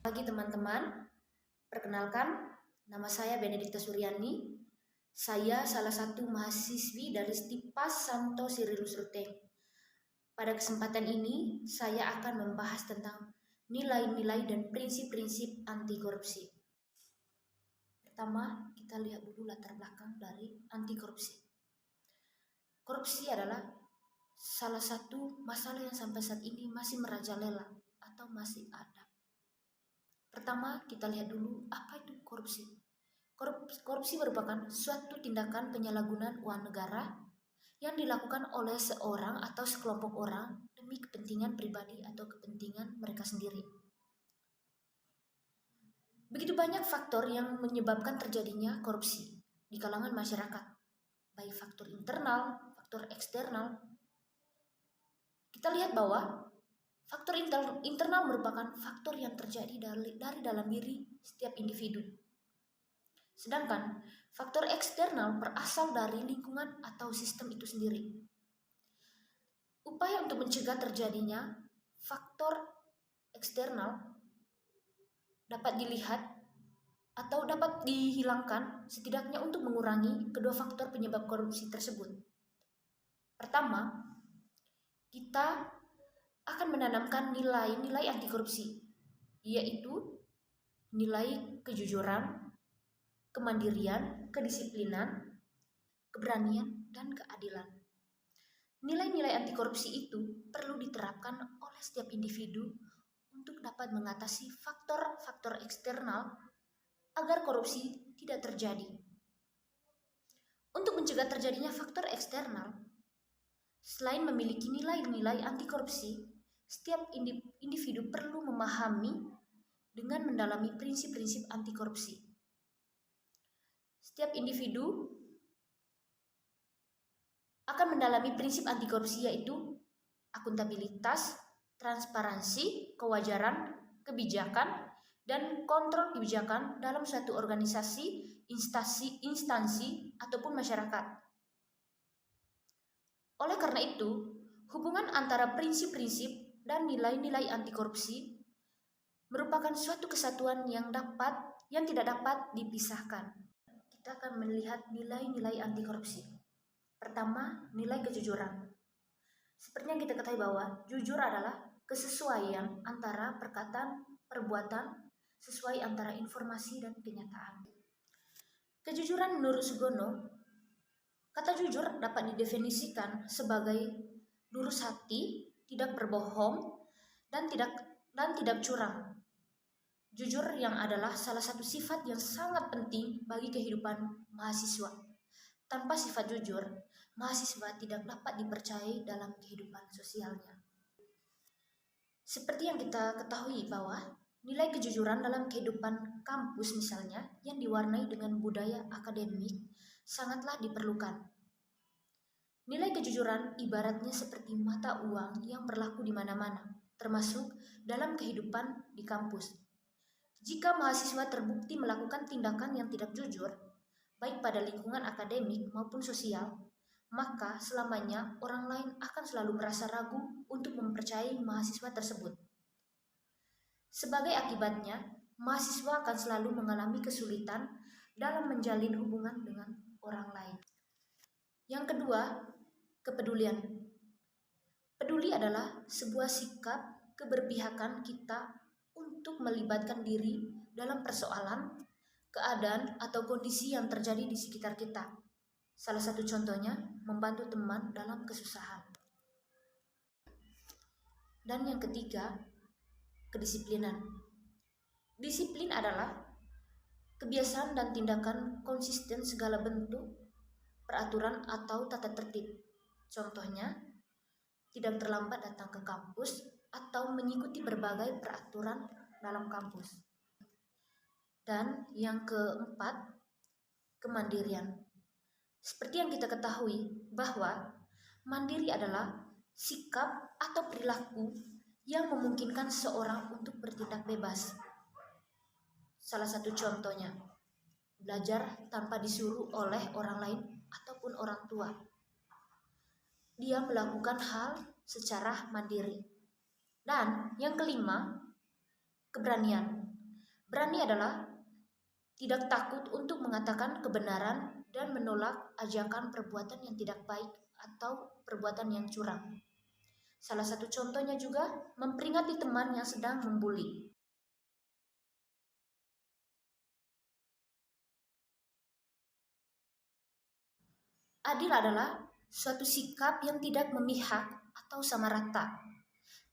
Pagi teman-teman, perkenalkan nama saya Benedikta Suryani. Saya salah satu mahasiswi dari Stipas Santo Sirilus Ruteng. Pada kesempatan ini, saya akan membahas tentang nilai-nilai dan prinsip-prinsip anti korupsi. Pertama, kita lihat dulu latar belakang dari anti korupsi. Korupsi adalah salah satu masalah yang sampai saat ini masih merajalela atau masih ada. Pertama, kita lihat dulu apa itu korupsi. Korupsi merupakan suatu tindakan penyalahgunaan uang negara yang dilakukan oleh seorang atau sekelompok orang demi kepentingan pribadi atau kepentingan mereka sendiri. Begitu banyak faktor yang menyebabkan terjadinya korupsi di kalangan masyarakat, baik faktor internal, faktor eksternal. Kita lihat bahwa faktor internal merupakan faktor yang terjadi dari dalam diri setiap individu. Sedangkan faktor eksternal berasal dari lingkungan atau sistem itu sendiri. Upaya untuk mencegah terjadinya faktor eksternal dapat dilihat atau dapat dihilangkan setidaknya untuk mengurangi kedua faktor penyebab korupsi tersebut. Pertama, kita akan menanamkan nilai-nilai anti korupsi, yaitu nilai kejujuran, kemandirian, kedisiplinan, keberanian, dan keadilan. Nilai-nilai anti korupsi itu perlu diterapkan oleh setiap individu untuk dapat mengatasi faktor-faktor eksternal agar korupsi tidak terjadi. Untuk mencegah terjadinya faktor eksternal, selain memiliki nilai-nilai anti korupsi, setiap individu perlu memahami dengan mendalami prinsip-prinsip anti korupsi. Setiap individu akan mendalami prinsip anti korupsi, yaitu akuntabilitas, transparansi, kewajaran, kebijakan, dan kontrol kebijakan dalam suatu organisasi, instansi, ataupun masyarakat. Oleh karena itu, hubungan antara prinsip-prinsip dan nilai-nilai anti korupsi merupakan suatu kesatuan yang tidak dapat dipisahkan. Kita akan melihat nilai-nilai anti korupsi. Pertama, nilai kejujuran. Seperti yang kita ketahui bahwa jujur adalah kesesuaian antara perkataan, perbuatan, sesuai antara informasi dan kenyataan. Kejujuran menurut Sugono, kata jujur dapat didefinisikan sebagai lurus hati, tidak berbohong, dan tidak curang. Jujur yang adalah salah satu sifat yang sangat penting bagi kehidupan mahasiswa. Tanpa sifat jujur, mahasiswa tidak dapat dipercayai dalam kehidupan sosialnya. Seperti yang kita ketahui bahwa nilai kejujuran dalam kehidupan kampus misalnya yang diwarnai dengan budaya akademik sangatlah diperlukan. Nilai kejujuran ibaratnya seperti mata uang yang berlaku di mana-mana, termasuk dalam kehidupan di kampus. Jika mahasiswa terbukti melakukan tindakan yang tidak jujur, baik pada lingkungan akademik maupun sosial, maka selamanya orang lain akan selalu merasa ragu untuk mempercayai mahasiswa tersebut. Sebagai akibatnya, mahasiswa akan selalu mengalami kesulitan dalam menjalin hubungan dengan orang lain. Yang kedua, kepedulian. Peduli adalah sebuah sikap keberpihakan kita untuk melibatkan diri dalam persoalan, keadaan, atau kondisi yang terjadi di sekitar kita. Salah satu contohnya, membantu teman dalam kesusahan. Dan yang ketiga, kedisiplinan. Disiplin adalah kebiasaan dan tindakan konsisten segala bentuk peraturan atau tata tertib. Contohnya, tidak terlambat datang ke kampus atau mengikuti berbagai peraturan dalam kampus. Dan yang keempat, kemandirian. Seperti yang kita ketahui bahwa mandiri adalah sikap atau perilaku yang memungkinkan seorang untuk bertindak bebas. Salah satu contohnya, belajar tanpa disuruh oleh orang lain ataupun orang tua. Dia melakukan hal secara mandiri. Dan yang kelima, keberanian. Berani adalah tidak takut untuk mengatakan kebenaran dan menolak ajakan perbuatan yang tidak baik atau perbuatan yang curang. Salah satu contohnya juga memperingati teman yang sedang membuli. Adil adalah suatu sikap yang tidak memihak atau sama rata.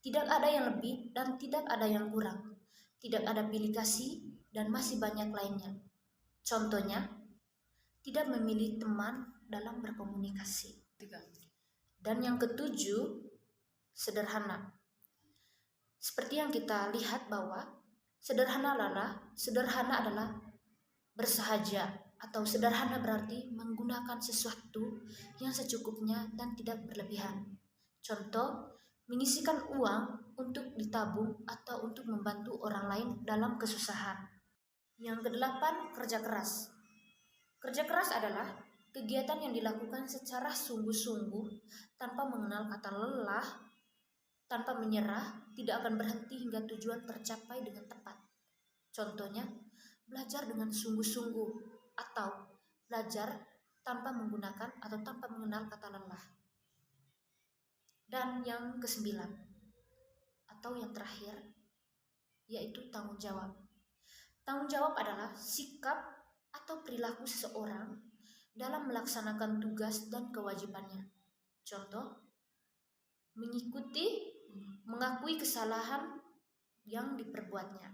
Tidak ada yang lebih dan tidak ada yang kurang. Tidak ada pilih kasih dan masih banyak lainnya. Contohnya, tidak memilih teman dalam berkomunikasi. Dan yang ketujuh, sederhana. Seperti yang kita lihat bahwa sederhana adalah bersahaja, atau sederhana berarti menggunakan sesuatu yang secukupnya dan tidak berlebihan. Contoh, menyisihkan uang untuk ditabung atau untuk membantu orang lain dalam kesusahan. Yang kedelapan, kerja keras. Kerja keras adalah kegiatan yang dilakukan secara sungguh-sungguh tanpa mengenal kata lelah, tanpa menyerah, tidak akan berhenti hingga tujuan tercapai dengan tepat. Contohnya, belajar dengan sungguh-sungguh atau belajar tanpa menggunakan atau tanpa mengenal kata lelah. Dan yang kesembilan atau yang terakhir, yaitu tanggung jawab. Tanggung jawab adalah sikap atau perilaku seseorang dalam melaksanakan tugas dan kewajibannya. Contoh, mengakui kesalahan yang diperbuatnya.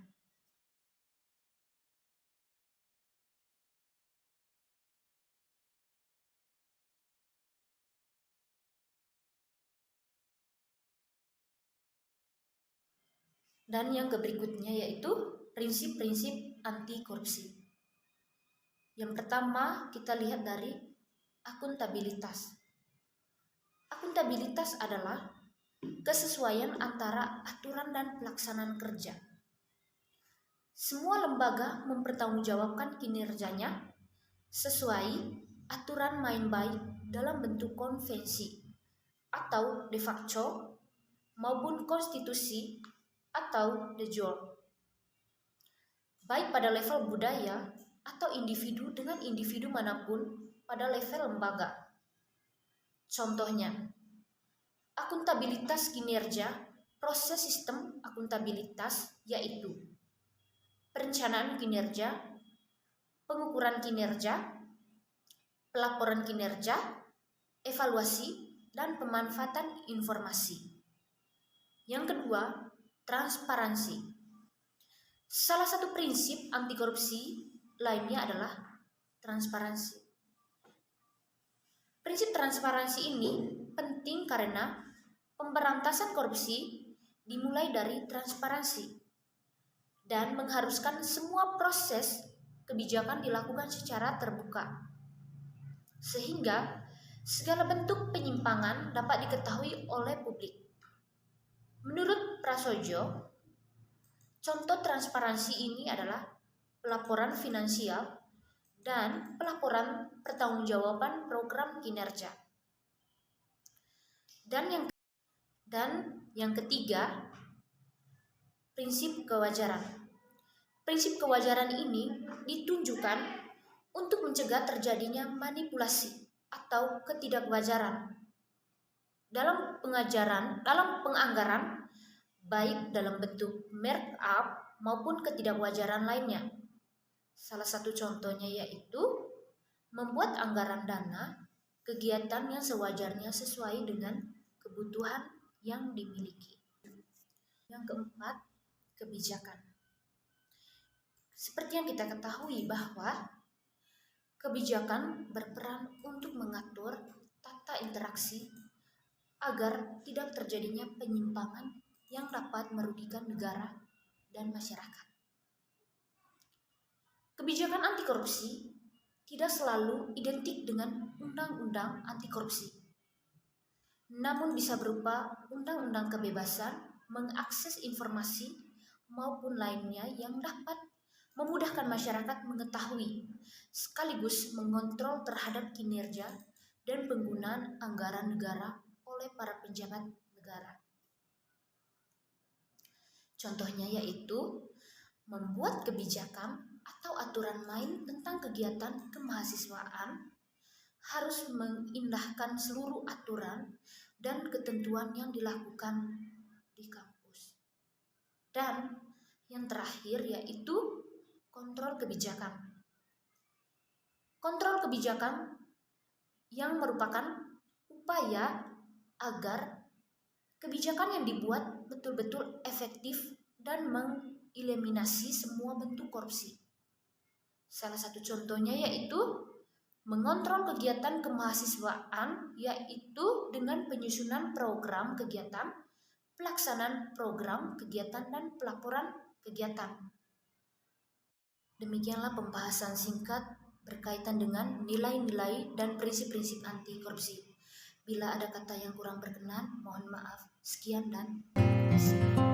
Dan yang berikutnya yaitu prinsip-prinsip anti korupsi. Yang pertama kita lihat dari akuntabilitas. Akuntabilitas adalah kesesuaian antara aturan dan pelaksanaan kerja. Semua lembaga mempertanggungjawabkan kinerjanya sesuai aturan main baik dalam bentuk konvensi atau de facto maupun konstitusi atau de jure, baik pada level budaya atau individu dengan individu manapun pada level lembaga. Contohnya, akuntabilitas kinerja, proses sistem akuntabilitas yaitu perencanaan kinerja, pengukuran kinerja, pelaporan kinerja, evaluasi, dan pemanfaatan informasi. Yang kedua, transparansi. Salah satu prinsip anti korupsi lainnya adalah transparansi. Prinsip transparansi ini penting karena pemberantasan korupsi dimulai dari transparansi dan mengharuskan semua proses kebijakan dilakukan secara terbuka, sehingga segala bentuk penyimpangan dapat diketahui oleh publik. Menurut Prasojo, contoh transparansi ini adalah pelaporan finansial dan pelaporan pertanggungjawaban program kinerja. Dan yang ketiga, prinsip kewajaran. Prinsip kewajaran ini ditunjukkan untuk mencegah terjadinya manipulasi atau ketidakwajaran dalam penganggaran, baik dalam bentuk markup maupun ketidakwajaran lainnya. Salah satu contohnya yaitu membuat anggaran dana kegiatan yang sewajarnya sesuai dengan kebutuhan yang dimiliki. Yang keempat, kebijakan. Seperti yang kita ketahui bahwa kebijakan berperan untuk mengatur tata interaksi agar tidak terjadinya penyimpangan yang dapat merugikan negara dan masyarakat. Kebijakan anti korupsi tidak selalu identik dengan undang-undang anti korupsi, namun bisa berupa undang-undang kebebasan mengakses informasi maupun lainnya yang dapat memudahkan masyarakat mengetahui sekaligus mengontrol terhadap kinerja dan penggunaan anggaran negara oleh para pejabat negara. Contohnya yaitu membuat kebijakan atau aturan main tentang kegiatan kemahasiswaan, harus mengindahkan seluruh aturan dan ketentuan yang dilakukan di kampus. Dan yang terakhir yaitu kontrol kebijakan. Kontrol kebijakan yang merupakan upaya agar kebijakan yang dibuat betul-betul efektif dan mengeliminasi semua bentuk korupsi. Salah satu contohnya yaitu mengontrol kegiatan kemahasiswaan, yaitu dengan penyusunan program kegiatan, pelaksanaan program kegiatan, dan pelaporan kegiatan. Demikianlah pembahasan singkat berkaitan dengan nilai-nilai dan prinsip-prinsip anti korupsi. Bila ada kata yang kurang berkenan, mohon maaf. Sekian dan terima kasih.